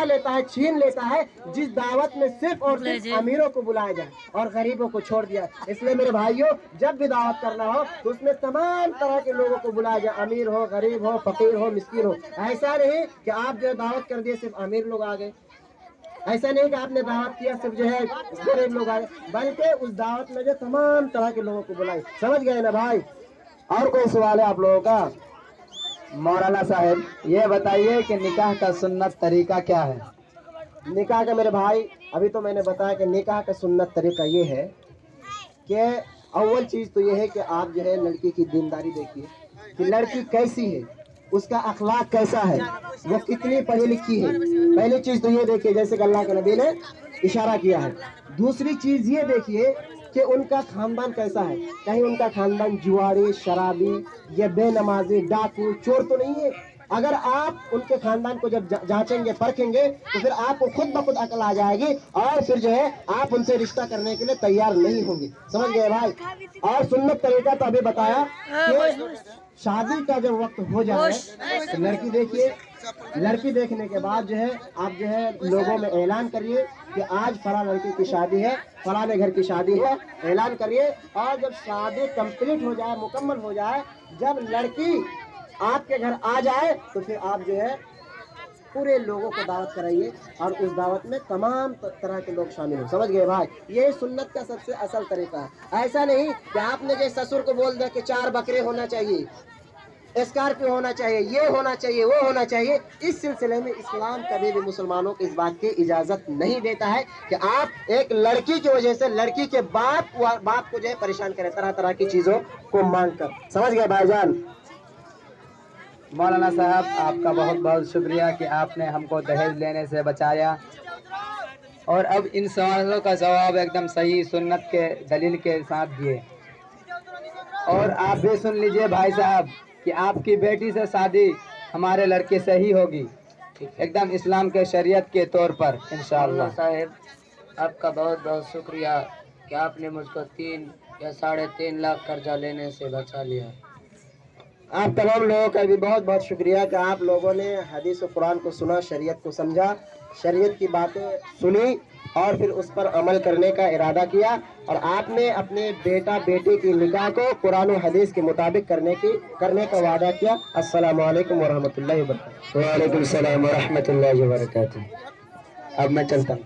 چھنا لیتا ہے, چھین لیتا ہے جس دعوت میں صرف اور صرف امیروں کو بلایا جائے اور غریبوں کو چھوڑ دیا. اس لیے میرے بھائیوں, جب بھی دعوت کرنا ہو تو اس میں تمام طرح کے لوگوں کو بلایا جائے, امیر ہو, غریب ہو, فقیر ہو, مسکین ہو. ایسا نہیں کہ آپ جو دعوت کر دیے صرف امیر لوگ آ گئے, ایسا نہیں کہ آپ نے دعوت کیا صرف جو ہے غریب لوگ آئے, بلکہ اس دعوت میں جو تمام طرح کے لوگوں کو بلائے. سمجھ گئے نا بھائی؟ اور کوئی سوال ہے آپ لوگوں کا؟ مولانا صاحب یہ بتائیے کہ نکاح کا سنت طریقہ کیا ہے؟ نکاح کا میرے بھائی, ابھی تو میں نے بتایا کہ نکاح کا سنت طریقہ یہ ہے کہ اول چیز تو یہ ہے کہ آپ جو ہے لڑکی کی دینداری دیکھیے کہ لڑکی کیسی ہے, اس کا اخلاق کیسا ہے, وہ کتنی پڑھی لکھی ہے. پہلی چیز تو یہ دیکھیے جیسے کہ اللہ کے نبی نے اشارہ کیا ہے. دوسری چیز یہ دیکھیے کہ ان کا خاندان کیسا ہے, کہیں ان کا خاندان جواری, شرابی یا بے نمازی, ڈاکو, چور تو نہیں ہے. اگر آپ ان کے خاندان کو جب جانچیں گے, پرکھیں گے, تو پھر آپ کو خود بخود عقل آ جائے گی اور پھر جو ہے آپ ان سے رشتہ کرنے کے لیے تیار نہیں ہوں گے. سمجھ گئے بھائی؟ اور سنت طریقہ تو ابھی بتایا کہ شادی کا جب وقت ہو جائے تو لڑکی دیکھیے, لڑکی دیکھنے کے بعد جو ہے آپ جو ہے لوگوں میں اعلان کریے کہ آج فلاں لڑکی کی شادی ہے, فلاں گھر کی شادی ہے, اعلان کریے. اور جب شادی کمپلیٹ ہو جائے, مکمل ہو جائے, جب لڑکی آپ کے گھر آ جائے تو پھر آپ جو ہے پورے لوگوں کو دعوت کرائیے اور اس دعوت میں تمام طرح کے لوگ شامل ہوں. سمجھ گئے بھائی؟ یہ سنت کا سب سے اصل طریقہ ہے. ایسا نہیں کہ آپ نے جو سسر کو بول دیا کہ 4 بکرے ہونا چاہیے, اسکارپیو ہونا چاہیے, یہ ہونا چاہیے, وہ ہونا چاہیے. اس سلسلے میں اسلام کبھی بھی مسلمانوں کو اس بات کی اجازت نہیں دیتا ہے کہ آپ ایک لڑکی کی وجہ سے لڑکی کے باپ کو جو ہے پریشان کریں طرح طرح کی چیزوں کو مانگ کر. سمجھ گئے بھائی جان؟ مولانا صاحب آپ کا بہت بہت شکریہ کہ آپ نے ہم کو دہیج لینے سے بچایا, اور اب ان سوالوں کا جواب ایک دم صحیح سنت کے دلیل کے ساتھ دیے. اور آپ بھی سن لیجئے بھائی صاحب کہ آپ کی بیٹی سے شادی ہمارے لڑکے سے ہی ہوگی, ایک دم اسلام کے شریعت کے طور پر انشاءاللہ. صاحب آپ کا بہت بہت شکریہ کہ آپ نے مجھ کو 3 یا 3.5 لاکھ قرضہ لینے سے بچا لیا. آپ تمام لوگوں کا بھی بہت بہت شکریہ کہ آپ لوگوں نے حدیث و قرآن کو سنا, شریعت کو سمجھا, شریعت کی باتیں سنی اور پھر اس پر عمل کرنے کا ارادہ کیا, اور آپ نے اپنے بیٹا بیٹی کی نکاح کو قرآن و حدیث کے مطابق کرنے کا وعدہ کیا. السلام علیکم ورحمۃ اللہ وبرکاتہ. وعلیکم السلام ورحمۃ اللہ وبرکاتہ. اب میں چلتا ہوں.